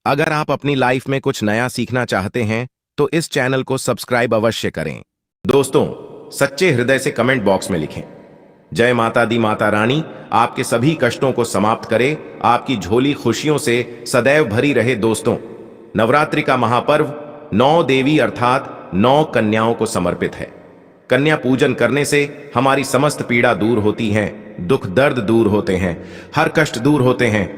अगर आप अपनी लाइफ में कुछ नया सीखना चाहते हैं तो इस चैनल को सब्सक्राइब अवश्य करें। दोस्तों, सच्चे हृदय से कमेंट बॉक्स में लिखें, जय माता दी माता रानी आपके सभी कष्टों को समाप्त करे, आपकी झोली खुशियों से सदैव भरी रहे। दोस्तों, नवरात्रि का महापर्व 9 देवी अर्थात 9 कन्याओं को समर्पित है। कन्या पूजन करने से हमारी समस्त पीड़ा दूर होती है, दुख दर्द दूर होते हैं, हर कष्ट दूर होते हैं,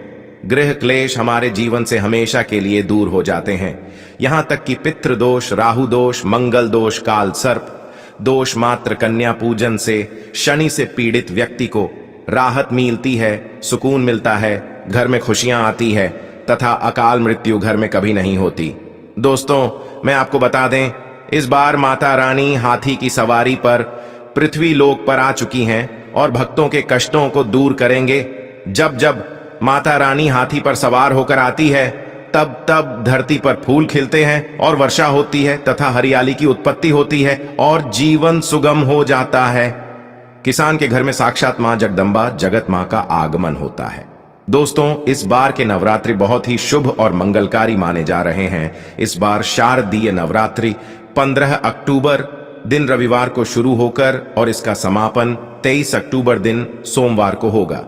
गृह क्लेश हमारे जीवन से हमेशा के लिए दूर हो जाते हैं। यहां तक कि पितृ दोष, राहु दोष, मंगल दोष, काल सर्प दोष मात्र कन्या पूजन से शनि से पीड़ित व्यक्ति को राहत मिलती है, सुकून मिलता है, घर में खुशियां आती है तथा अकाल मृत्यु घर में कभी नहीं होती। दोस्तों, मैं आपको बता दें, इस बार माता रानी हाथी की सवारी पर पृथ्वी लोक पर आ चुकी हैं और भक्तों के कष्टों को दूर करेंगे। जब जब माता रानी हाथी पर सवार होकर आती है तब तब धरती पर फूल खिलते हैं और वर्षा होती है तथा हरियाली की उत्पत्ति होती है और जीवन सुगम हो जाता है। किसान के घर में साक्षात मां जगदंबा जगत मां का आगमन होता है। दोस्तों, इस बार के नवरात्रि बहुत ही शुभ और मंगलकारी माने जा रहे हैं। इस बार शारदीय नवरात्रि 15 अक्टूबर दिन रविवार को शुरू होकर और इसका समापन 23 अक्टूबर दिन सोमवार को होगा।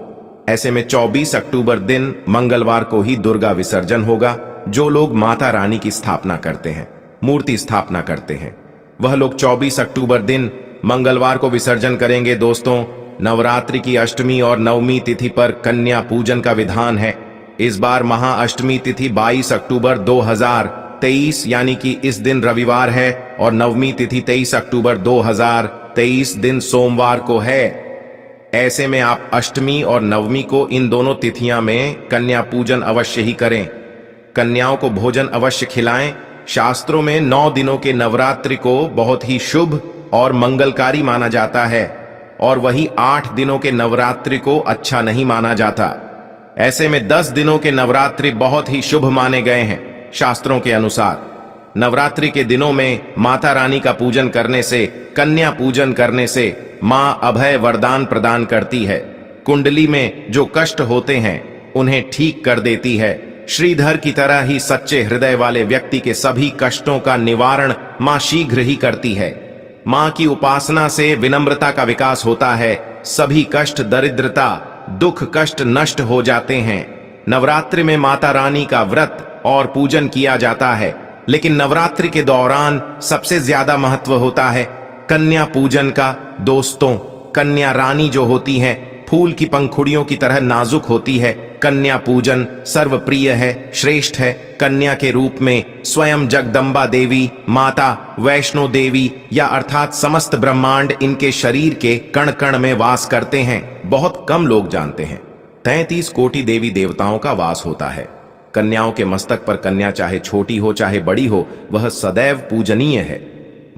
ऐसे में 24 अक्टूबर दिन मंगलवार को ही दुर्गा विसर्जन होगा। जो लोग माता रानी की स्थापना करते हैं, मूर्ति स्थापना करते हैं, वह लोग 24 अक्टूबर दिन मंगलवार को विसर्जन करेंगे। दोस्तों, नवरात्रि की अष्टमी और नवमी तिथि पर कन्या पूजन का विधान है। इस बार महाअष्टमी तिथि 22 अक्टूबर 2023 यानी कि इस दिन रविवार है और नवमी तिथि 23 अक्टूबर 2023 दिन सोमवार को है। ऐसे में आप अष्टमी और नवमी को इन दोनों तिथियां में कन्या पूजन अवश्य ही करें। कन्याओं को भोजन अवश्य खिलाएं। शास्त्रों में 9 दिनों के नवरात्रि को बहुत ही शुभ और मंगलकारी माना जाता है और वही 8 दिनों के नवरात्रि को अच्छा नहीं माना जाता। ऐसे में 10 दिनों के नवरात्रि बहुत ही शुभ माने गए हैं। शास्त्रों के अनुसार नवरात्रि के दिनों में माता रानी का पूजन करने से, कन्या पूजन करने से मां अभय वरदान प्रदान करती है। कुंडली में जो कष्ट होते हैं उन्हें ठीक कर देती है। श्रीधर की तरह ही सच्चे हृदय वाले व्यक्ति के सभी कष्टों का निवारण मां शीघ्र ही करती है। मां की उपासना से विनम्रता का विकास होता है। सभी कष्ट, दरिद्रता, दुख, कष्ट नष्ट हो जाते हैं। नवरात्रि में माता रानी का व्रत और पूजन किया जाता है, लेकिन नवरात्रि के दौरान सबसे ज्यादा महत्व होता है कन्या पूजन का। दोस्तों, कन्या रानी जो होती हैं फूल की पंखुड़ियों की तरह नाजुक होती है। कन्या पूजन सर्वप्रिय है, श्रेष्ठ है। कन्या के रूप में स्वयं जगदंबा देवी, माता वैष्णो देवी या अर्थात समस्त ब्रह्मांड इनके शरीर के कण कण में वास करते हैं। बहुत कम लोग जानते हैं 33 कोटि देवी देवताओं का वास होता है। कन्याओं के मस्तक पर कन्या चाहे छोटी हो चाहे बड़ी हो, वह सदैव पूजनीय है,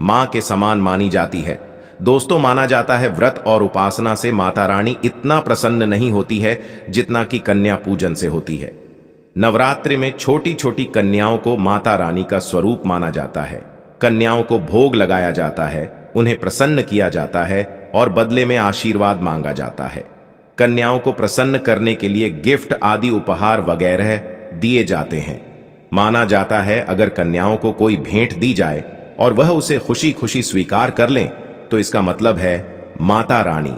मां के समान मानी जाती है। दोस्तों, माना जाता है व्रत और उपासना से माता रानी इतना प्रसन्न नहीं होती है जितना कि कन्या पूजन से होती है। नवरात्रि में छोटी छोटी कन्याओं को माता रानी का स्वरूप माना जाता है। कन्याओं को भोग लगाया जाता है, उन्हें प्रसन्न किया जाता है और बदले में आशीर्वाद मांगा जाता है। कन्याओं को प्रसन्न करने के लिए गिफ्ट आदि उपहार वगैरह दिए जाते हैं। माना जाता है अगर कन्याओं को कोई भेंट दी जाए और वह उसे खुशी खुशी स्वीकार कर लें तो इसका मतलब है माता रानी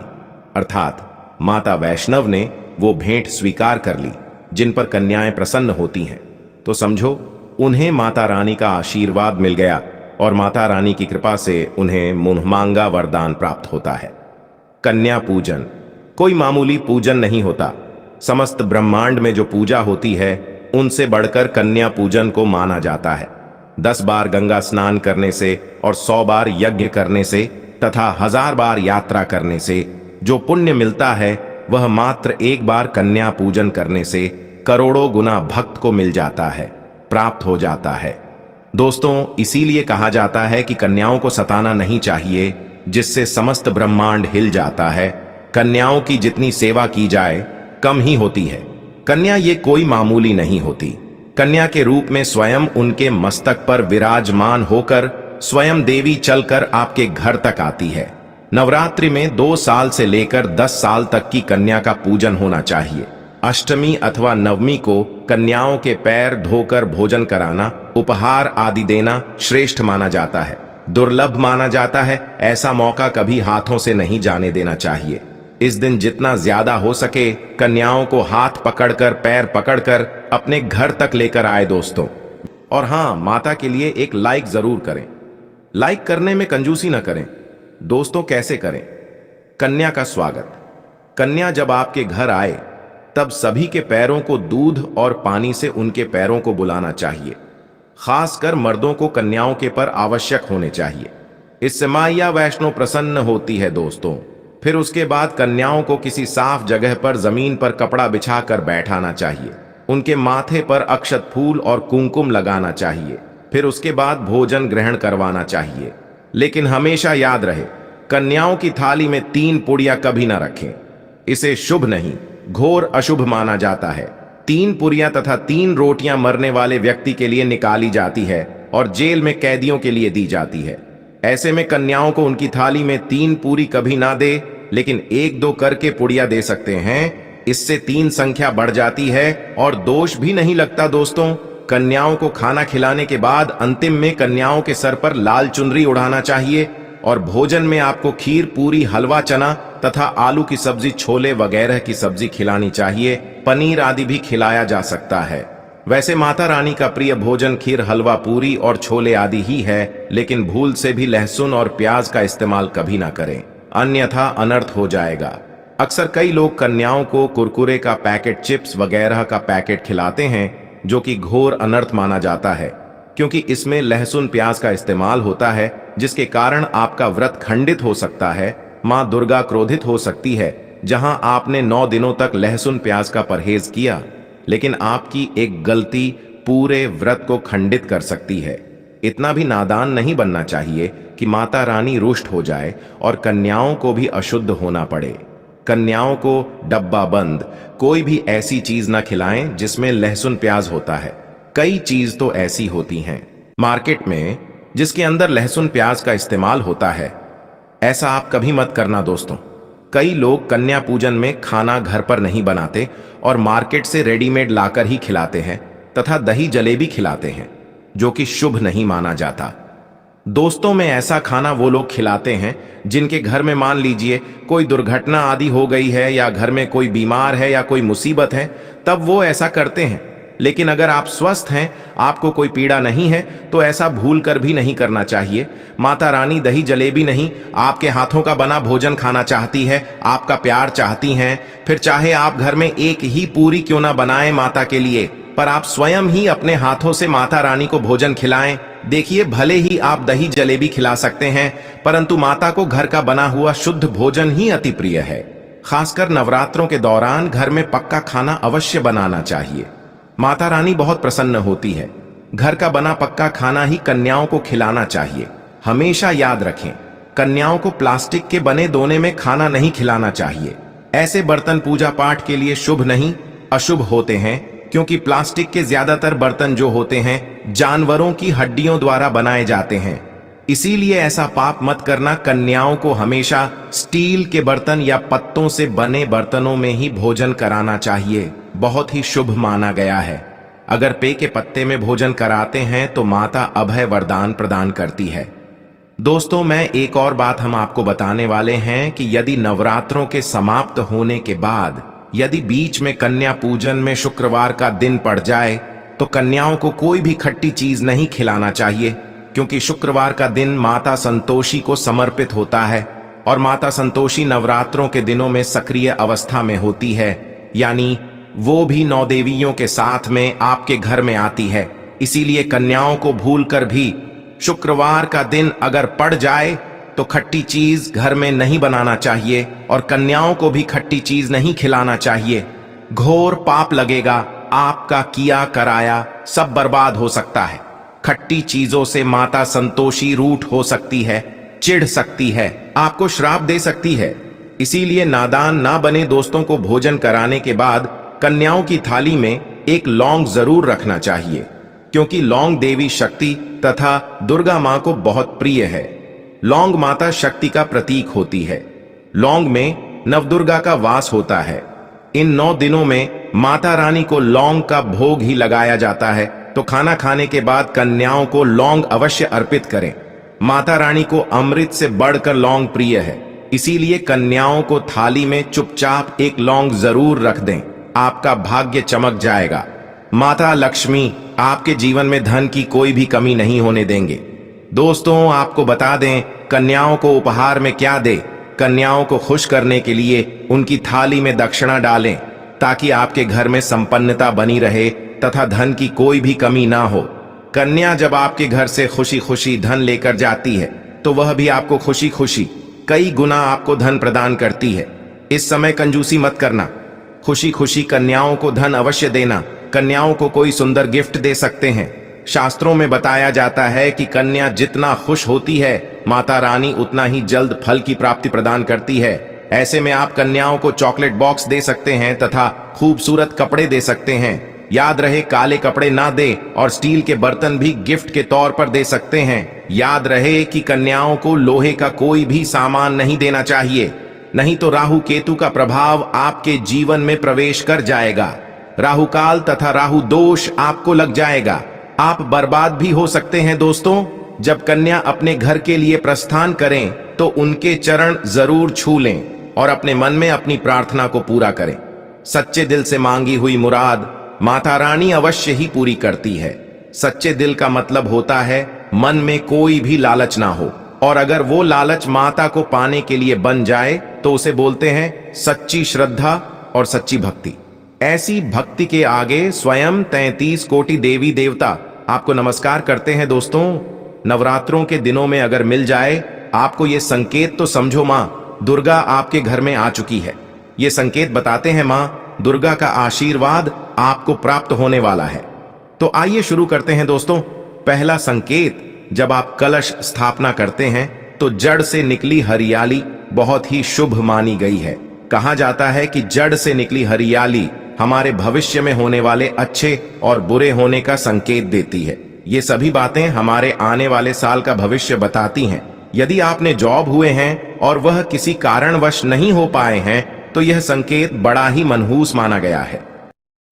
अर्थात माता वैष्णव ने वो भेंट स्वीकार कर ली। जिन पर कन्याएं प्रसन्न होती हैं तो समझो उन्हें माता रानी का आशीर्वाद मिल गया और माता रानी की कृपा से उन्हें मुंहमांगा वरदान प्राप्त होता है। कन्या पूजन कोई मामूली पूजन नहीं होता। समस्त ब्रह्मांड में जो पूजा होती है उनसे बढ़कर कन्या पूजन को माना जाता है। 10 बार गंगा स्नान करने से और 100 बार यज्ञ करने से तथा 1000 बार यात्रा करने से जो पुण्य मिलता है वह मात्र एक बार कन्या पूजन करने से करोड़ों गुना भक्त को मिल जाता है, प्राप्त हो जाता है। दोस्तों, इसीलिए कहा जाता है कि कन्याओं को सताना नहीं चाहिए, जिससे समस्त ब्रह्मांड हिल जाता है। कन्याओं की जितनी सेवा की जाए कम ही होती है। कन्या ये कोई मामूली नहीं होती। कन्या के रूप में स्वयं उनके मस्तक पर विराजमान होकर स्वयं देवी चलकर आपके घर तक आती है। नवरात्रि में 2 साल से लेकर 10 साल तक की कन्या का पूजन होना चाहिए। अष्टमी अथवा नवमी को कन्याओं के पैर धोकर भोजन कराना, उपहार आदि देना श्रेष्ठ माना जाता है, दुर्लभ माना जाता है। ऐसा मौका कभी हाथों से नहीं जाने देना चाहिए। इस दिन जितना ज्यादा हो सके कन्याओं को हाथ पकड़कर, पैर पकड़कर अपने घर तक लेकर आए दोस्तों। और हां, माता के लिए एक लाइक जरूर करें। लाइक करने में कंजूसी न करें दोस्तों। कैसे करें? कन्या का स्वागत। कन्या जब आपके घर आए तब सभी के पैरों को दूध और पानी से उनके पैरों को बुलाना चाहिए। खासकर मर्दों को कन्याओं के पर आवश्यक होने चाहिए। इससे माया वैष्णो प्रसन्न होती है दोस्तों। फिर उसके बाद कन्याओं को किसी साफ जगह पर जमीन पर कपड़ा बिछाकर बैठाना चाहिए। उनके माथे पर अक्षत फूल और कुमकुम लगाना चाहिए। फिर उसके बाद भोजन ग्रहण करवाना चाहिए। लेकिन हमेशा याद रहे, कन्याओं की थाली में 3 पुड़िया कभी ना रखें। इसे शुभ नहीं, घोर अशुभ माना जाता है। 3 पुड़िया तथा 3 रोटियां मरने वाले व्यक्ति के लिए निकाली जाती है और जेल में कैदियों के लिए दी जाती है। ऐसे में कन्याओं को उनकी थाली में 3 पूरी कभी ना दे, लेकिन 1-2 करके पुड़िया दे सकते हैं। इससे 3 संख्या बढ़ जाती है और दोष भी नहीं लगता दोस्तों। कन्याओं को खाना खिलाने के बाद अंतिम में कन्याओं के सर पर लाल चुनरी उड़ाना चाहिए और भोजन में आपको खीर, पूरी, हलवा, चना तथा आलू की सब्जी, छोले वगैरह की सब्जी खिलानी चाहिए। पनीर आदि भी खिलाया जा सकता है। वैसे माता रानी का प्रिय भोजन खीर, हलवा, पूरी और छोले आदि ही है, लेकिन भूल से भी लहसुन और प्याज का इस्तेमाल कभी ना करें, अन्यथा अनर्थ हो जाएगा। अक्सर कई लोग कन्याओं को कुरकुरे का पैकेट, चिप्स वगैरह का पैकेट खिलाते हैं, जो कि घोर अनर्थ माना जाता है, क्योंकि इसमें लहसुन प्याज का इस्तेमाल होता है, जिसके कारण आपका व्रत खंडित हो सकता है। मां दुर्गा क्रोधित हो सकती है। जहां आपने 9 दिनों तक लहसुन प्याज का परहेज किया, लेकिन आपकी एक गलती पूरे व्रत को खंडित कर सकती है। इतना भी नादान नहीं बनना चाहिए कि माता रानी रुष्ट हो जाए और कन्याओं को भी अशुद्ध होना पड़े। कन्याओं को डब्बा बंद कोई भी ऐसी चीज ना खिलाएं जिसमें लहसुन प्याज होता है। कई चीज तो ऐसी होती हैं मार्केट में जिसके अंदर लहसुन प्याज का इस्तेमाल होता है। ऐसा आप कभी मत करना दोस्तों। कई लोग कन्या पूजन में खाना घर पर नहीं बनाते और मार्केट से रेडीमेड लाकर ही खिलाते हैं तथा दही जलेबी खिलाते हैं, जो कि शुभ नहीं माना जाता। दोस्तों में ऐसा खाना वो लोग खिलाते हैं जिनके घर में मान लीजिए कोई दुर्घटना आदि हो गई है या घर में कोई बीमार है या कोई मुसीबत है, तब वो ऐसा करते हैं। लेकिन अगर आप स्वस्थ हैं, आपको कोई पीड़ा नहीं है, तो ऐसा भूल कर भी नहीं करना चाहिए। माता रानी दही जलेबी नहीं, आपके हाथों का बना भोजन खाना चाहती है, आपका प्यार चाहती हैं। फिर चाहे आप घर में एक ही पूरी क्यों ना बनाएं माता के लिए, पर आप स्वयं ही अपने हाथों से माता रानी को भोजन खिलाएं। देखिए, भले ही आप दही जलेबी खिला सकते हैं, परंतु माता को घर का बना हुआ शुद्ध भोजन ही अति प्रिय है। खासकर नवरात्रों के दौरान घर में पक्का खाना अवश्य बनाना चाहिए। माता रानी बहुत प्रसन्न होती है। घर का बना पक्का खाना ही कन्याओं को खिलाना चाहिए। हमेशा याद रखें, कन्याओं को प्लास्टिक के बने दोने में खाना नहीं खिलाना चाहिए। ऐसे बर्तन पूजा पाठ के लिए शुभ नहीं, अशुभ होते हैं, क्योंकि प्लास्टिक के ज्यादातर बर्तन जो होते हैं जानवरों की हड्डियों द्वारा बनाए जाते हैं। इसीलिए ऐसा पाप मत करना। कन्याओं को हमेशा स्टील के बर्तन या पत्तों से बने बर्तनों में ही भोजन कराना चाहिए। बहुत ही शुभ माना गया है। अगर पे के पत्ते में भोजन कराते हैं तो माता अभय वरदान प्रदान करती है। दोस्तों, मैं एक और बात हम आपको बताने वाले हैं कि यदि नवरात्रों के समाप्त होने के बाद यदि बीच में कन्या पूजन में शुक्रवार का दिन पड़ जाए तो कन्याओं को कोई भी खट्टी चीज नहीं खिलाना चाहिए, क्योंकि शुक्रवार का दिन माता संतोषी को समर्पित होता है और माता संतोषी नवरात्रों के दिनों में सक्रिय अवस्था में होती है, यानी वो भी 9 देवियों के साथ में आपके घर में आती है। इसीलिए कन्याओं को भूलकर भी शुक्रवार का दिन अगर पड़ जाए तो खट्टी चीज घर में नहीं बनाना चाहिए और कन्याओं को भी खट्टी चीज नहीं खिलाना चाहिए। घोर पाप लगेगा, आपका किया कराया सब बर्बाद हो सकता है। खट्टी चीजों से माता संतोषी रूठ हो सकती है, चिढ़ सकती है, आपको श्राप दे सकती है। इसीलिए नादान ना बने दोस्तों को भोजन कराने के बाद कन्याओं की थाली में एक लौंग जरूर रखना चाहिए, क्योंकि लौंग देवी शक्ति तथा दुर्गा मां को बहुत प्रिय है। लौंग माता शक्ति का प्रतीक होती है। लौंग में नवदुर्गा का वास होता है। इन 9 दिनों में माता रानी को लौंग का भोग ही लगाया जाता है, तो खाना खाने के बाद कन्याओं को लौंग अवश्य अर्पित करें। माता रानी को अमृत से बढ़कर लौंग प्रिय है, इसीलिए कन्याओं को थाली में चुपचाप एक लौंग जरूर रख दें, आपका भाग्य चमक जाएगा। माता लक्ष्मी आपके जीवन में धन की कोई भी कमी नहीं होने देंगे। दोस्तों, आपको बता दें, कन्याओं को उपहार में क्या दे। कन्याओं को खुश करने के लिए उनकी थाली में दक्षिणा डालें, ताकि आपके घर में संपन्नता बनी रहे तथा धन की कोई भी कमी ना हो। कन्या जब आपके घर से खुशी खुशी धन लेकर जाती है, तो वह भी आपको खुशी खुशी कई गुना आपको धन प्रदान करती है। इस समय कंजूसी मत करना, खुशी खुशी कन्याओं को धन अवश्य देना। कन्याओं को कोई सुंदर गिफ्ट दे सकते हैं। शास्त्रों में बताया जाता है कि कन्या जितना खुश होती है, माता रानी उतना ही जल्द फल की प्राप्ति प्रदान करती है। ऐसे में आप कन्याओं को चॉकलेट बॉक्स दे सकते हैं तथा खूबसूरत कपड़े दे सकते हैं। याद रहे, काले कपड़े ना दे और स्टील के बर्तन भी गिफ्ट के तौर पर दे सकते हैं। याद रहे कि कन्याओं को लोहे का कोई भी सामान नहीं देना चाहिए, नहीं तो राहु केतु का प्रभाव आपके जीवन में प्रवेश कर जाएगा। राहु काल तथा राहु दोष आपको लग जाएगा, आप बर्बाद भी हो सकते हैं। दोस्तों, जब कन्या अपने घर के लिए प्रस्थान करें तो उनके चरण जरूर छू लें और अपने मन में अपनी प्रार्थना को पूरा करें। सच्चे दिल से मांगी हुई मुराद माता रानी अवश्य ही पूरी करती है। सच्चे दिल का मतलब होता है मन में कोई भी लालच ना हो, और अगर वो लालच माता को पाने के लिए बन जाए तो उसे बोलते हैं सच्ची श्रद्धा और सच्ची भक्ति। ऐसी भक्ति के आगे स्वयं 33 कोटि देवी देवता आपको नमस्कार करते हैं। दोस्तों, नवरात्रों के दिनों में अगर मिल जाए आपको ये संकेत, तो समझो माँ दुर्गा आपके घर में आ चुकी है। ये संकेत बताते हैं माँ दुर्गा का आशीर्वाद आपको प्राप्त होने वाला है। तो आइए शुरू करते हैं दोस्तों। पहला संकेत, जब आप कलश स्थापना करते हैं तो जड़ से निकली हरियाली बहुत ही शुभ मानी गई है। कहा जाता है कि जड़ से निकली हरियाली हमारे भविष्य में होने वाले अच्छे और बुरे होने का संकेत देती है। ये सभी बातें हमारे आने वाले साल का भविष्य बताती हैं। यदि आपने जॉब हुए हैं और वह किसी कारणवश नहीं हो पाए हैं, तो यह संकेत बड़ा ही मनहूस माना गया है।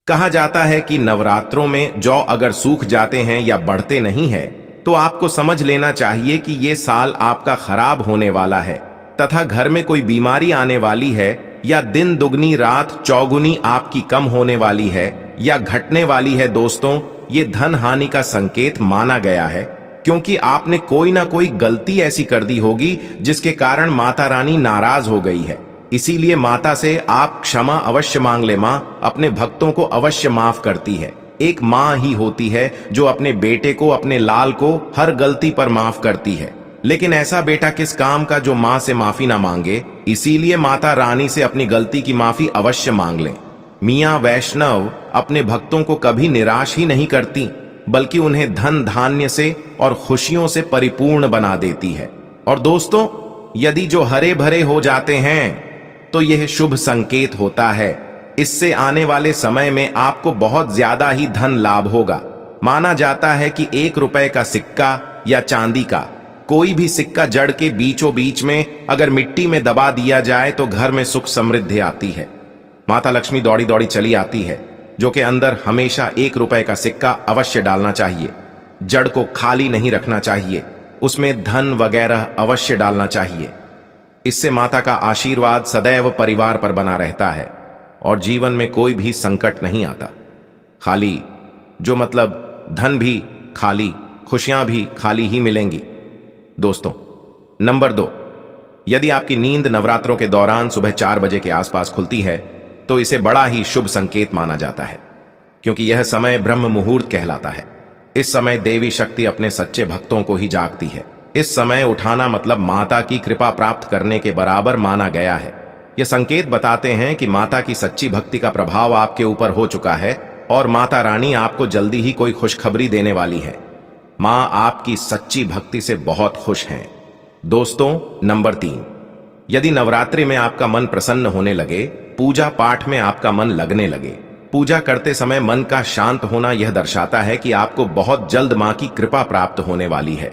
कहा जाता है कि नवरात्रों में जौ अगर सूख जाते हैं या बढ़ते नहीं है, तो आपको समझ लेना चाहिए कि ये साल आपका खराब होने वाला है तथा घर में कोई बीमारी आने वाली है, या दिन दुगनी रात चौगुनी आपकी कम होने वाली है या घटने वाली है। दोस्तों, ये धन हानि का संकेत माना गया है, क्योंकि आपने कोई ना कोई गलती ऐसी कर दी होगी जिसके कारण माता रानी नाराज हो गई है। इसीलिए माता से आप क्षमा अवश्य मांग ले। माँ अपने भक्तों को अवश्य माफ करती है। एक माँ ही होती है जो अपने बेटे को, अपने लाल को हर गलती पर माफ करती है। लेकिन ऐसा बेटा किस काम का जो माँ से माफी ना मांगे। इसीलिए माता रानी से अपनी गलती की माफी अवश्य मांग लें। मियाँ वैष्णव अपने भक्तों को कभी निराश ही नहीं करती, बल्कि उन्हें धन धान्य से और खुशियों से परिपूर्ण बना देती है। और दोस्तों, यदि जो हरे भरे हो जाते हैं तो यह शुभ संकेत होता है। इससे आने वाले समय में आपको बहुत ज्यादा ही धन लाभ होगा। माना जाता है कि 1 रुपए का सिक्का या चांदी का कोई भी सिक्का जड़ के बीचों बीच में अगर मिट्टी में दबा दिया जाए तो घर में सुख समृद्धि आती है। माता लक्ष्मी दौड़ी दौड़ी चली आती है, जो कि अंदर हमेशा 1 रुपए का सिक्का अवश्य डालना चाहिए। जड़ को खाली नहीं रखना चाहिए, उसमें धन वगैरह अवश्य डालना चाहिए। इससे माता का आशीर्वाद सदैव परिवार पर बना रहता है और जीवन में कोई भी संकट नहीं आता। खाली जो मतलब धन भी खाली, खुशियां भी खाली ही मिलेंगी। दोस्तों, नंबर 2, यदि आपकी नींद नवरात्रों के दौरान सुबह 4 बजे के आसपास खुलती है तो इसे बड़ा ही शुभ संकेत माना जाता है, क्योंकि यह समय ब्रह्म मुहूर्त कहलाता है। इस समय देवी शक्ति अपने सच्चे भक्तों को ही जागती है। इस समय उठाना मतलब माता की कृपा प्राप्त करने के बराबर माना गया है। यह संकेत बताते हैं कि माता की सच्ची भक्ति का प्रभाव आपके ऊपर हो चुका है और माता रानी आपको जल्दी ही कोई खुशखबरी देने वाली है। मां आपकी सच्ची भक्ति से बहुत खुश हैं। दोस्तों, नंबर 3, यदि नवरात्रि में आपका मन प्रसन्न होने लगे, पूजा पाठ में आपका मन लगने लगे, पूजा करते समय मन का शांत होना यह दर्शाता है कि आपको बहुत जल्द मां की कृपा प्राप्त होने वाली है।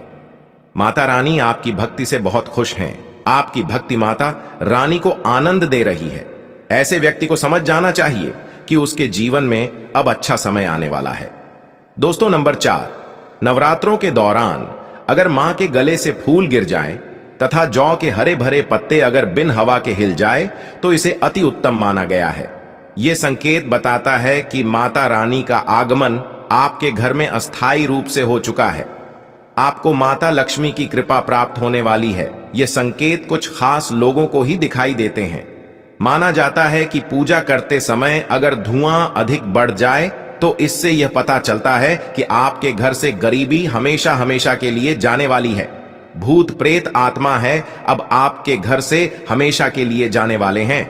माता रानी आपकी भक्ति से बहुत खुश हैं। आपकी भक्ति माता रानी को आनंद दे रही है। ऐसे व्यक्ति को समझ जाना चाहिए कि उसके जीवन में अब अच्छा समय आने वाला है। दोस्तों, नंबर 4, नवरात्रों के दौरान अगर मां के गले से फूल गिर जाए तथा जौ के हरे भरे पत्ते अगर बिन हवा के हिल जाए तो इसे अति उत्तम माना गया है। यह संकेत बताता है कि माता रानी का आगमन आपके घर में अस्थायी रूप से हो चुका है। आपको माता लक्ष्मी की कृपा प्राप्त होने वाली है। ये संकेत कुछ खास लोगों को ही दिखाई देते हैं। माना जाता है कि पूजा करते समय अगर धुआं अधिक बढ़ जाए तो इससे यह पता चलता है कि आपके घर से गरीबी हमेशा हमेशा के लिए जाने वाली है। भूत प्रेत आत्मा है अब आपके घर से हमेशा के लिए जाने वाले हैं।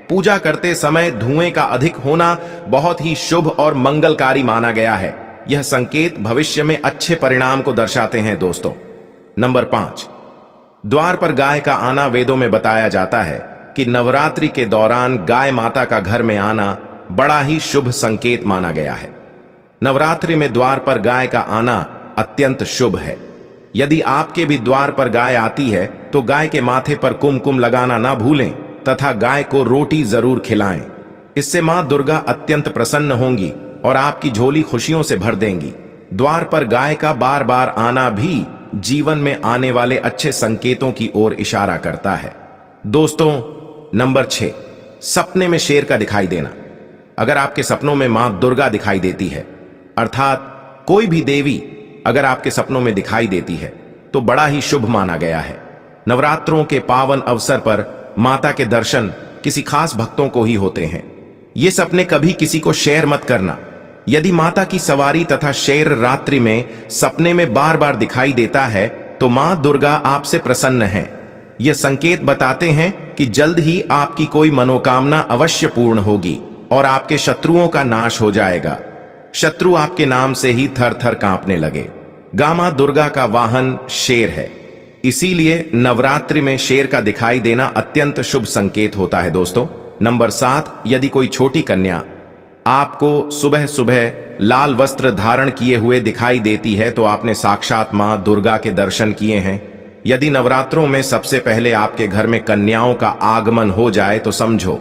पूजा करते समय धुएं का अधिक होना बहुत ही शुभ और मंगलकारी माना गया है। यह संकेत भविष्य में अच्छे परिणाम को दर्शाते हैं। दोस्तों, नंबर 5, द्वार पर गाय का आना। वेदों में बताया जाता है कि नवरात्रि के दौरान गाय माता का घर में आना बड़ा ही शुभ संकेत माना गया है। नवरात्रि में द्वार पर गाय का आना अत्यंत शुभ है। यदि आपके भी द्वार पर गाय आती है तो गाय के माथे पर कुमकुम लगाना ना भूलें तथा गाय को रोटी जरूर खिलाएं। इससे मां दुर्गा अत्यंत प्रसन्न होंगी और आपकी झोली खुशियों से भर देंगी। द्वार पर गाय का बार बार आना भी जीवन में आने वाले अच्छे संकेतों की ओर इशारा करता है। दोस्तों, नंबर 6, सपने में शेर का दिखाई देना। अगर आपके सपनों में मां दुर्गा दिखाई देती है, अर्थात कोई भी देवी अगर आपके सपनों में दिखाई देती है तो बड़ा ही शुभ माना गया है। नवरात्रों के पावन अवसर पर माता के दर्शन किसी खास भक्तों को ही होते हैं। ये सपने कभी किसी को शेयर मत करना। यदि माता की सवारी तथा शेर रात्रि में सपने में बार बार दिखाई देता है तो मां दुर्गा आपसे प्रसन्न है। यह संकेत बताते हैं कि जल्द ही आपकी कोई मनोकामना अवश्य पूर्ण होगी और आपके शत्रुओं का नाश हो जाएगा। शत्रु आपके नाम से ही थर थर कांपने लगे। मां दुर्गा का वाहन शेर है, इसीलिए नवरात्रि में शेर का दिखाई देना अत्यंत शुभ संकेत होता है। दोस्तों, नंबर 7, यदि कोई छोटी कन्या आपको सुबह सुबह लाल वस्त्र धारण किए हुए दिखाई देती है तो आपने साक्षात मां दुर्गा के दर्शन किए हैं। यदि नवरात्रों में सबसे पहले आपके घर में कन्याओं का आगमन हो जाए तो समझो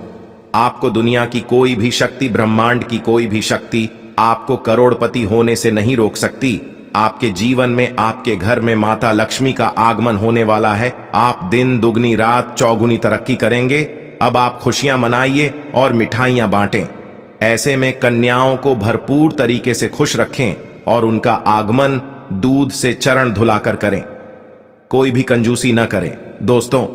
आपको दुनिया की कोई भी शक्ति, ब्रह्मांड की कोई भी शक्ति आपको करोड़पति होने से नहीं रोक सकती। आपके जीवन में, आपके घर में माता लक्ष्मी का आगमन होने वाला है। आप दिन दुगनी रात चौगुनी तरक्की करेंगे। अब आप खुशियां मनाइए और मिठाइयां बांटें। ऐसे में कन्याओं को भरपूर तरीके से खुश रखें और उनका आगमन दूध से चरण धुलाकर करें। कोई भी कंजूसी न करें। दोस्तों,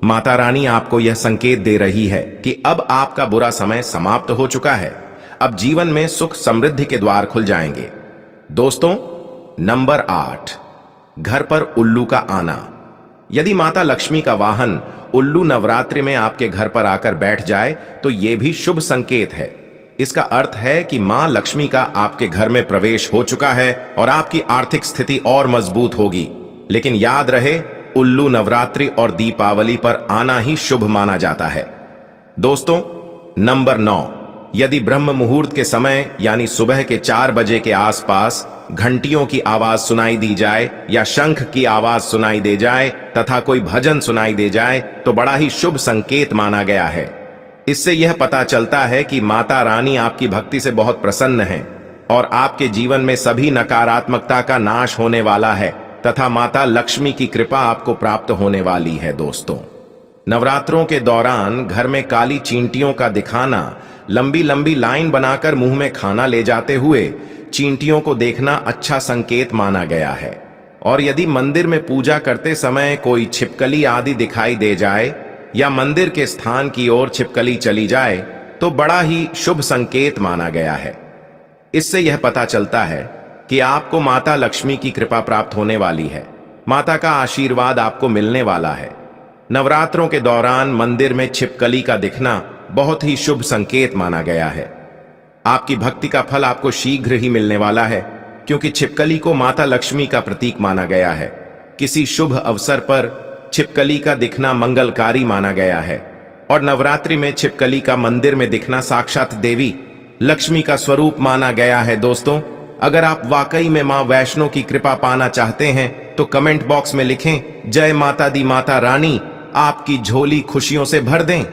माता रानी आपको यह संकेत दे रही है कि अब आपका बुरा समय समाप्त हो चुका है। अब जीवन में सुख समृद्धि के द्वार खुल जाएंगे। दोस्तों, नंबर 8, घर पर उल्लू का आना। यदि माता लक्ष्मी का वाहन उल्लू नवरात्रि में आपके घर पर आकर बैठ जाए तो यह भी शुभ संकेत है। इसका अर्थ है कि मां लक्ष्मी का आपके घर में प्रवेश हो चुका है और आपकी आर्थिक स्थिति और मजबूत होगी। लेकिन याद रहे, उल्लू नवरात्रि और दीपावली पर आना ही शुभ माना जाता है। दोस्तों, नंबर 9, यदि ब्रह्म मुहूर्त के समय यानी सुबह के 4 बजे के आसपास घंटियों की आवाज सुनाई दी जाए या शंख की आवाज सुनाई दे जाए तथा कोई भजन सुनाई दे जाए तो बड़ा ही शुभ संकेत माना गया है। इससे यह पता चलता है कि माता रानी आपकी भक्ति से बहुत प्रसन्न हैं और आपके जीवन में सभी नकारात्मकता का नाश होने वाला है तथा माता लक्ष्मी की कृपा आपको प्राप्त होने वाली है। दोस्तों, नवरात्रों के दौरान घर में काली चींटियों का दिखाना, लंबी लंबी लाइन बनाकर मुंह में खाना ले जाते हुए चींटियों को देखना अच्छा संकेत माना गया है। और यदि मंदिर में पूजा करते समय कोई छिपकली आदि दिखाई दे जाए या मंदिर के स्थान की ओर छिपकली चली जाए तो बड़ा ही शुभ संकेत माना गया है। इससे यह पता चलता है कि आपको माता लक्ष्मी की कृपा प्राप्त होने वाली है। माता का आशीर्वाद आपको मिलने वाला है। नवरात्रों के दौरान मंदिर में छिपकली का दिखना बहुत ही शुभ संकेत माना गया है। आपकी भक्ति का फल आपको शीघ्र ही मिलने वाला है, क्योंकि छिपकली को माता लक्ष्मी का प्रतीक माना गया है। किसी शुभ अवसर पर छिपकली का दिखना मंगलकारी माना गया है और नवरात्रि में छिपकली का मंदिर में दिखना साक्षात देवी लक्ष्मी का स्वरूप माना गया है। दोस्तों, अगर आप वाकई में मां वैष्णो की कृपा पाना चाहते हैं तो कमेंट बॉक्स में लिखें, जय माता दी माता रानी आपकी झोली खुशियों से भर दें।